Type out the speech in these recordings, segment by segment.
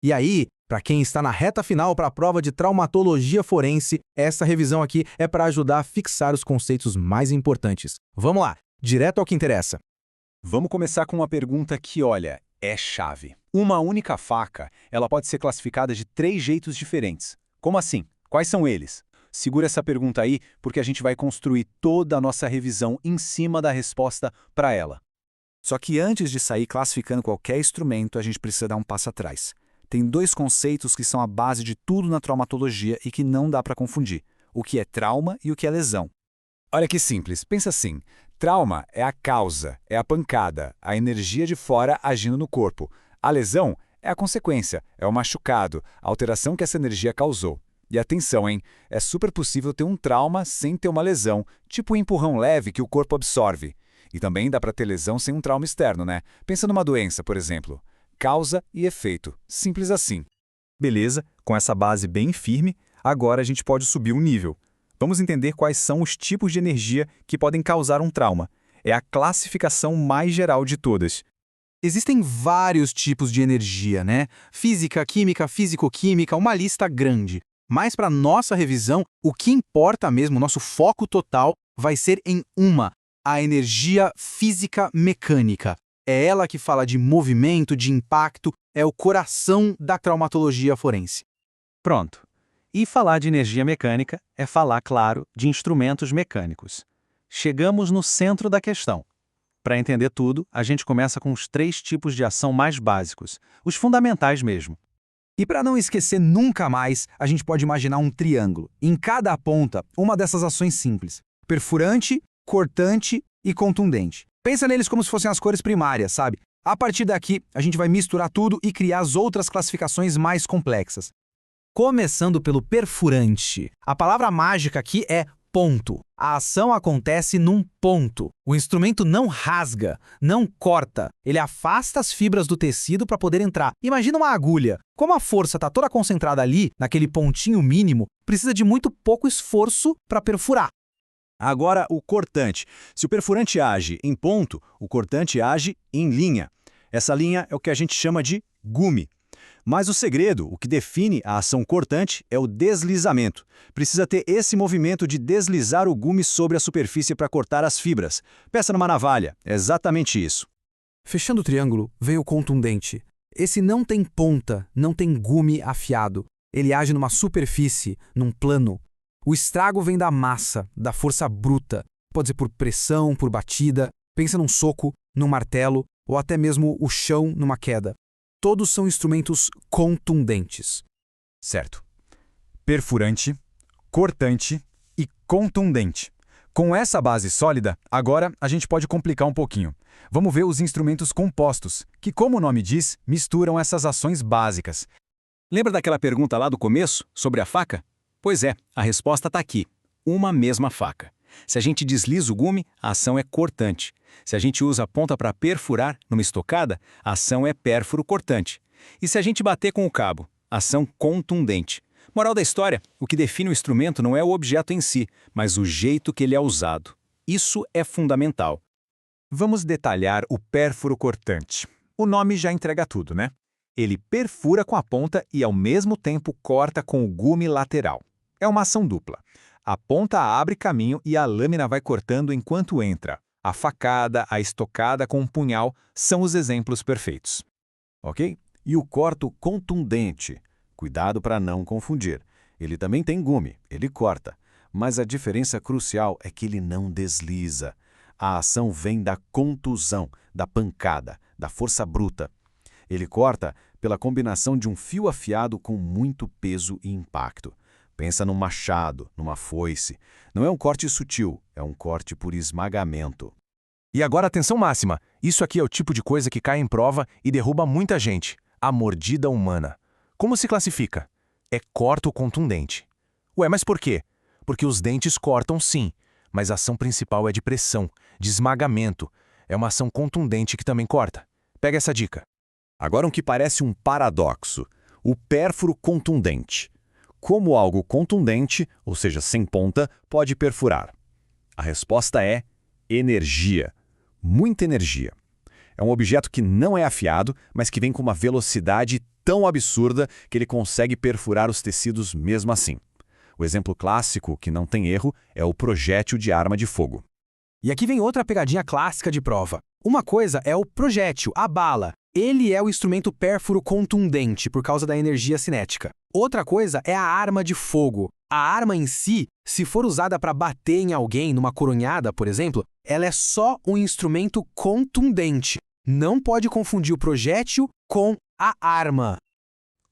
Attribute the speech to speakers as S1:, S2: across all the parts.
S1: E aí, para quem está na reta final para a prova de traumatologia forense, essa revisão aqui é para ajudar a fixar os conceitos mais importantes. Vamos lá, direto ao que interessa.
S2: Vamos começar com uma pergunta que, olha, é chave. Uma única faca, ela pode ser classificada de 3 jeitos diferentes. Como assim? Quais são eles? Segura essa pergunta aí, porque a gente vai construir toda a nossa revisão em cima da resposta para ela.
S3: Só que antes de sair classificando qualquer instrumento, a gente precisa dar um passo atrás. Tem 2 conceitos que são a base de tudo na traumatologia e que não dá para confundir: o que é trauma e o que é lesão. Olha que simples, pensa assim: trauma é a causa, é a pancada, a energia de fora agindo no corpo. A lesão é a consequência, é o machucado, a alteração que essa energia causou. E atenção, hein? É super possível ter um trauma sem ter uma lesão, tipo um empurrão leve que o corpo absorve. E também dá para ter lesão sem um trauma externo, né? Pensa numa doença, por exemplo. Causa e efeito. Simples assim. Beleza, com essa base bem firme, agora a gente pode subir um nível. Vamos entender quais são os tipos de energia que podem causar um trauma. É a classificação mais geral de todas.
S1: Existem vários tipos de energia, né? Física, química, físico-química, uma lista grande. Mas para nossa revisão, o que importa mesmo, nosso foco total, vai ser em uma: a energia física-mecânica. É ela que fala de movimento, de impacto, é o coração da traumatologia forense.
S4: Pronto. E falar de energia mecânica é falar, claro, de instrumentos mecânicos. Chegamos no centro da questão. Para entender tudo, a gente começa com os 3 tipos de ação mais básicos, os fundamentais mesmo.
S1: E para não esquecer nunca mais, a gente pode imaginar um triângulo. Em cada ponta, uma dessas ações simples: perfurante, cortante e contundente. Pensa neles como se fossem as cores primárias, sabe? A partir daqui, a gente vai misturar tudo e criar as outras classificações mais complexas. Começando pelo perfurante. A palavra mágica aqui é ponto. A ação acontece num ponto. O instrumento não rasga, não corta. Ele afasta as fibras do tecido para poder entrar. Imagina uma agulha. Como a força está toda concentrada ali, naquele pontinho mínimo, precisa de muito pouco esforço para perfurar.
S2: Agora, o cortante. Se o perfurante age em ponto, o cortante age em linha. Essa linha é o que a gente chama de gume. Mas o segredo, o que define a ação cortante, é o deslizamento. Precisa ter esse movimento de deslizar o gume sobre a superfície para cortar as fibras. Peça numa navalha, é exatamente isso.
S1: Fechando o triângulo, veio o contundente. Esse não tem ponta, não tem gume afiado. Ele age numa superfície, num plano. O estrago vem da massa, da força bruta. Pode ser por pressão, por batida. Pensa num soco, num martelo, ou até mesmo o chão numa queda. Todos são instrumentos contundentes.
S3: Certo. Perfurante, cortante e contundente. Com essa base sólida, agora a gente pode complicar um pouquinho. Vamos ver os instrumentos compostos, que, como o nome diz, misturam essas ações básicas.
S2: Lembra daquela pergunta lá do começo, sobre a faca? Pois é, a resposta está aqui. Uma mesma faca. Se a gente desliza o gume, a ação é cortante. Se a gente usa a ponta para perfurar numa estocada, a ação é pérfuro-cortante. E se a gente bater com o cabo, ação contundente. Moral da história, o que define o instrumento não é o objeto em si, mas o jeito que ele é usado. Isso é fundamental.
S3: Vamos detalhar o pérfuro cortante. O nome já entrega tudo, né? Ele perfura com a ponta e, ao mesmo tempo, corta com o gume lateral. É uma ação dupla. A ponta abre caminho e a lâmina vai cortando enquanto entra. A facada, a estocada com um punhal são os exemplos perfeitos.
S5: Ok? E o corto contundente. Cuidado para não confundir. Ele também tem gume, ele corta. Mas a diferença crucial é que ele não desliza. A ação vem da contusão, da pancada, da força bruta. Ele corta pela combinação de um fio afiado com muito peso e impacto. Pensa num machado, numa foice. Não é um corte sutil, é um corte por esmagamento.
S6: E agora atenção máxima. Isso aqui é o tipo de coisa que cai em prova e derruba muita gente. A mordida humana. Como se classifica? É corto contundente. Ué, mas por quê? Porque os dentes cortam sim, mas a ação principal é de pressão, de esmagamento. É uma ação contundente que também corta. Pega essa dica.
S5: Agora um que parece um paradoxo. O pérfuro contundente. Como algo contundente, ou seja, sem ponta, pode perfurar? A resposta é energia. Muita energia. É um objeto que não é afiado, mas que vem com uma velocidade tão absurda que ele consegue perfurar os tecidos mesmo assim. O exemplo clássico, que não tem erro, é o projétil de arma de fogo.
S1: E aqui vem outra pegadinha clássica de prova. Uma coisa é o projétil, a bala. Ele é o instrumento pérfuro contundente por causa da energia cinética. Outra coisa é a arma de fogo. A arma em si, se for usada para bater em alguém numa coronhada, por exemplo, ela é só um instrumento contundente. Não pode confundir o projétil com a arma.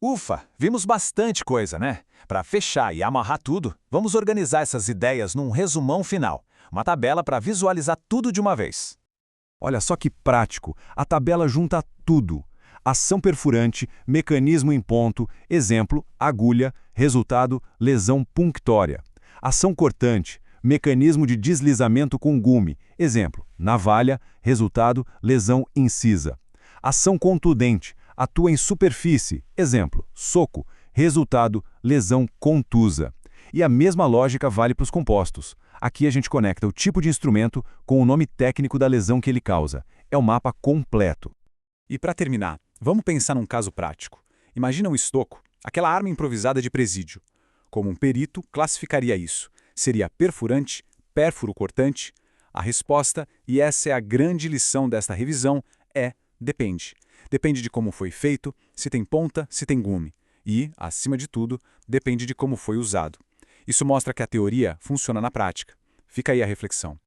S7: Ufa, vimos bastante coisa, né? Para fechar e amarrar tudo, vamos organizar essas ideias num resumão final. Uma tabela para visualizar tudo de uma vez.
S5: Olha só que prático, a tabela junta tudo. Ação perfurante, mecanismo em ponto, exemplo, agulha, resultado, lesão punctória. Ação cortante, mecanismo de deslizamento com gume, exemplo, navalha, resultado, lesão incisa. Ação contundente, atua em superfície, exemplo, soco, resultado, lesão contusa. E a mesma lógica vale para os compostos. Aqui a gente conecta o tipo de instrumento com o nome técnico da lesão que ele causa. É o mapa completo.
S3: E para terminar, vamos pensar num caso prático. Imagina um estoco, aquela arma improvisada de presídio. Como um perito classificaria isso? Seria perfurante, pérfuro cortante? A resposta, e essa é a grande lição desta revisão, é depende. Depende de como foi feito, se tem ponta, se tem gume. E, acima de tudo, depende de como foi usado. Isso mostra que a teoria funciona na prática. Fica aí a reflexão.